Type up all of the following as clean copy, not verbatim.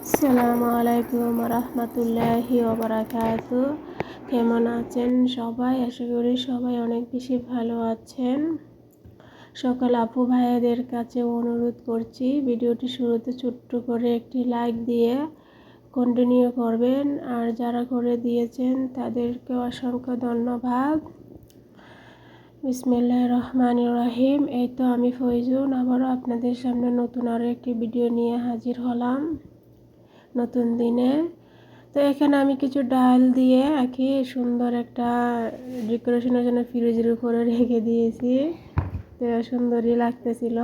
আসসালামু আলাইকুম রহমতুল্লাহি ওবারাকাতু। কেমন আছেন সবাই? আশা করি সবাই অনেক বেশি ভালো আছেন। সকল আপু ভাইয়াদের কাছে অনুরোধ করছি, ভিডিওটি শুরুতে ছোট্ট করে একটি লাইক দিয়ে কন্টিনিউ করবেন, আর যারা করে দিয়েছেন তাদেরকে অসংখ্য ধন্যবাদ। বিসমিল্লাহির রহমানির রহিম। এই তো আমি ফয়জুন আবারও আপনাদের সামনে নতুন আরও একটি ভিডিও নিয়ে হাজির হলাম নতুন দিনে। তো এখানে আমি কিছু ডাল দিয়ে সুন্দর একটা ডেকোরেশনের জন্য ফ্রিজের উপরে রেখে দিয়েছি, তো সুন্দরই লাগতেছিল।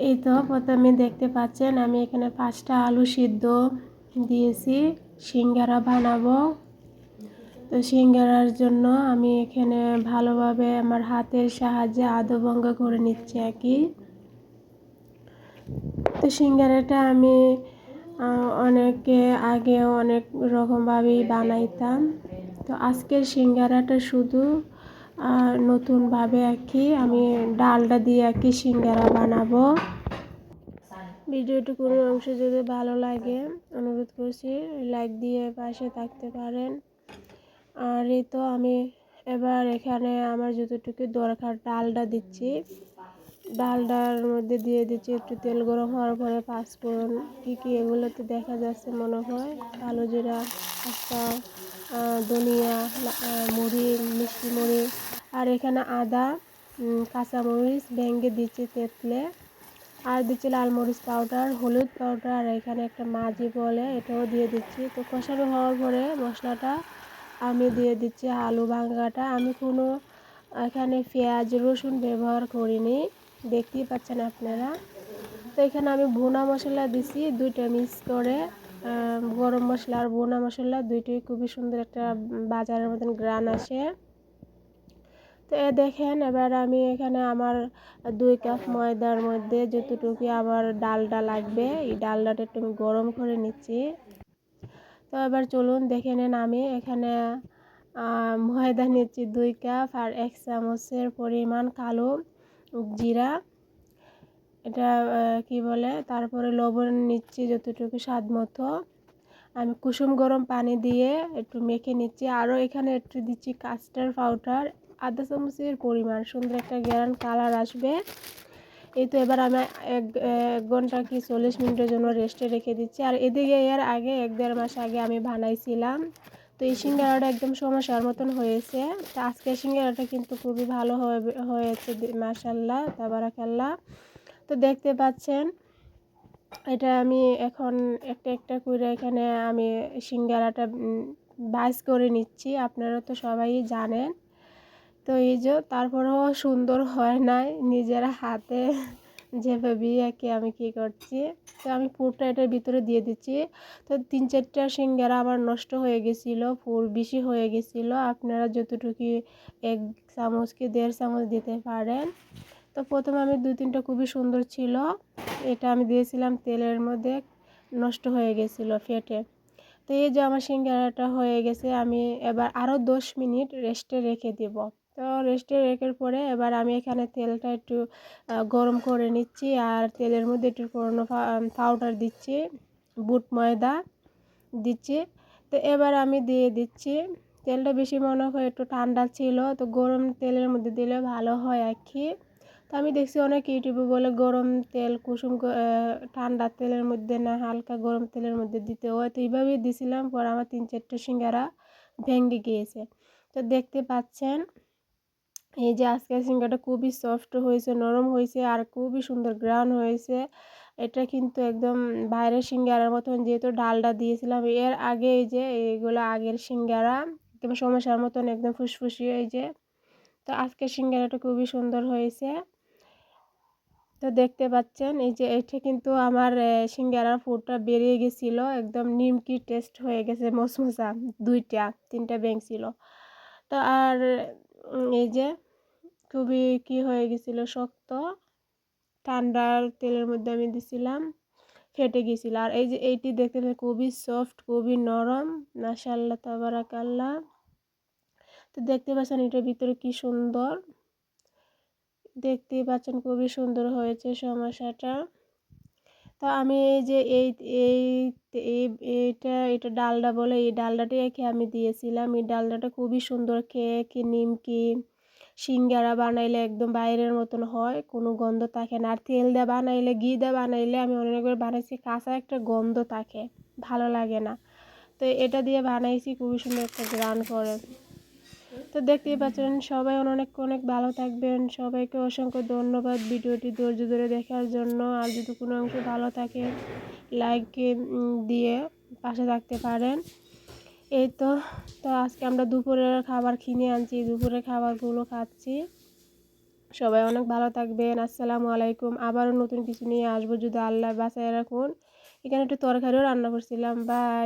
এই তো প্রথমে দেখতে পাচ্ছেন আমি এখানে 5টা আলু সিদ্ধ দিয়েছি, সিঙ্গারা বানাবো। তো সিঙ্গারার জন্য আমি এখানে ভালোভাবে আমার হাতের সাহায্যে আধা ভঙ্গ করে নিচ্ছি। তো সিঙ্গারাটা আমি অনেকে আগে অনেক রকমভাবেই বানাইতাম। তো আজকের সিঙ্গারাটা শুধু নতুনভাবে আমি ডালটা দিয়ে সিঙ্গারা বানাবো। ভিডিওটি কোনো অংশ যদি ভালো লাগে অনুরোধ করছি লাইক দিয়ে পাশে থাকতে পারেন। আর এই তো আমি এবার এখানে আমার যতটুকু দরকার ডালটা দিচ্ছি, ডালটার মধ্যে দিয়ে দিচ্ছি একটু তেল গরম হওয়ার পরে পাঁচফোড়ন কী এগুলোতে দেখা যাচ্ছে মনে হয় কালো জিরা, একটা ধনিয়া, মুড়ি, মিষ্টি মুড়ি, আর এখানে আদা, কাঁচামরিচ ভেঙে দিচ্ছি তেঁতলে, আর দিচ্ছি লাল মরিচ পাউডার, হলুদ পাউডার, আর এখানে একটা মাজি বলে এটাও দিয়ে দিচ্ছি। তো কষানো হওয়ার পরে মশলাটা আমি দিয়ে দিচ্ছি আলু ভাঙাটা। আমি কোনো এখানে পেঁয়াজ রসুন ব্যবহার করিনি, দেখতেই পাচ্ছেন আপনারা। তো এখানে আমি ভুনা মশলা দিছি 2টা মিক্স করে, গরম মশলা আর ভুনা মশলা দুইটাই খুবই সুন্দর একটা বাজারের মতন গ্রান আসে। তো দেখেন এবার আমি এখানে আমার 2 কাপ ময়দার মধ্যে যতটুকু আমার ডালটা লাগবে এই ডালটাটা একটু আমি গরম করে নিচ্ছি। তো এবার চলুন দেখে নেন, আমি এখানে ময়দা নিচ্ছি 2 কাপ আর 1 চামচের পরিমাণ কালো জিরা, এটা কি বলে, তারপরে লবণ নিচ্ছি যতটুকু স্বাদ মতো। আমি কুসুম গরম পানি দিয়ে একটু মেখে নিচ্ছি। আরও এখানে একটু দিচ্ছি কাস্টার্ড পাউডার আধা চামচের পরিমাণ, সুন্দর একটা গ্রান কালার আসবে। এই তো এবার আমি 1 ঘন্টা কি 40 মিনিটের জন্য রেস্টে রেখে দিচ্ছি। আর এদিকে এর আগে 1-1.5 মাস আগে আমি বানাইছিলাম। তো এই সিঙ্গারাটা একদম সমস্যার মতন হয়েছে। তো আজকের সিঙ্গারাটা কিন্তু খুবই ভালো হয়েছে মাশাআল্লাহ তাবারাকাল্লাহ। তো দেখতে পাচ্ছেন এটা আমি এখন একটা একটা করে এখানে আমি সিঙ্গারাটা ভাজ করে নিচ্ছি, আপনারা তো সবাই জানেন। তো এই যে তারপরেও সুন্দর হয় নাই নিজের হাতে যেভাবে আমি কি করছি। তো আমি পুরটা এটার ভিতরে দিয়ে দিচ্ছি। তো 3-4টা সিঙ্গারা আমার নষ্ট হয়ে গেছিলো, পুর বেশি হয়ে গেছিলো। আপনারা যতটুকু 1 চামচ কি 1.5 চামচ দিতে পারেন। তো প্রথমে আমি 2-3টা খুবই সুন্দর ছিল, এটা আমি দিয়েছিলাম তেলের মধ্যে, নষ্ট হয়ে গেছিলো ফেটে। তো এই যে আমার সিঙ্গারাটা হয়ে গেছে, আমি এবার আরও 10 মিনিট রেস্টে রেখে দেব। তো রেস্টে রেখার পরে এবার আমি এখানে তেলটা একটু গরম করে নিচ্ছি, আর তেলের মধ্যে একটু পুরনো পাউডার দিচ্ছি, বুট ময়দা দিচ্ছি। তো এবার আমি দিয়ে দিচ্ছি, তেলটা বেশি মনে হয় একটু ঠান্ডা ছিল, তো গরম তেলের মধ্যে দিলে ভালো হয় তো আমি দেখছি অনেক ইউটিউবে বলে গরম তেল কুসুম ঠান্ডা তেলের মধ্যে না হালকা গরম তেলের মধ্যে দিতে হয়। তো এইভাবেই দিয়েছিলাম, পর আমার 3-4টা সিঙ্গারা ভেঙে গিয়েছে। তো দেখতে পাচ্ছেন এই যে আজকের সিঙ্গারাটা খুবই সফট হয়েছে, নরম হয়েছে, আর খুবই সুন্দর গ্রান হয়েছে। এটা কিন্তু একদম বাইরের সিঙ্গারার মতন, যেহেতু ডালটা দিয়েছিলাম এর আগে, এই যে এইগুলো আগের সিঙ্গারা একদম সমস্যার মতন একদম ফুসফুসি। এই যে তো আজকের সিঙ্গারাটা খুবই সুন্দর হয়েছে। তো দেখতে পাচ্ছেন এই যে এটা কিন্তু আমার সিঙ্গারার পুরটা বেরিয়ে গেছিলো, একদম নিমকি টেস্ট হয়ে গেছে, মশমশা 2-3টা ব্যাঙ ছিল। তো আর এই যে খুবই কি হয়ে গেছিলো শক্ত, ঠান্ডার তেলের মধ্যে আমি দিছিলাম, ফেটে গেছিলো। আর এই যে এইটি দেখতে খুবই সফট, খুবই নরম, মাশাআল্লাহ তাবারাকাল্লাহ। তো দেখতে পাচ্ছেন এটার ভিতরে কি সুন্দর, দেখতেই পাচ্ছেন খুবই সুন্দর হয়েছে সমস্যাটা। তো আমি এই যে এই এটা ডালডা বলে, এই ডালডাটি একে আমি দিয়েছিলাম। এই ডালডাটা খুবই সুন্দর, কেক, নিমকি, সিঙ্গারা বানাইলে একদম বাইরের মতন হয়, কোনো গন্ধ থাকে না। আর তেল দিয়ে বানাইলে, ঘি দিয়ে বানাইলে আমি অনেকবার বানাইছি, কাঁচা একটা গন্ধ থাকে, ভালো লাগে না। তো এটা দিয়ে বানাইছি, খুবই সুন্দর একটা ঘ্রাণ করে। তো দেখতেই পাচ্ছেন, সবাই অনেক অনেক ভালো থাকবেন। সবাইকে অসংখ্য ধন্যবাদ ভিডিওটি ধৈর্য ধরে দেখার জন্য। আর যদি কোনো অংশ ভালো থাকে, লাইক দিয়ে পাশে থাকতে পারেন। এই তো তো আজকে আমরা দুপুরের খাবার কিনে আনছি, দুপুরের খাবারগুলো খাচ্ছি। সবাই অনেক ভালো থাকবেন। আসসালামু আলাইকুম। আবারও নতুন কিছু নিয়ে আসবো যদি আল্লাহ বাঁচায় রাখুন। এখানে একটু তরকারিও রান্না করছিলাম। বাই।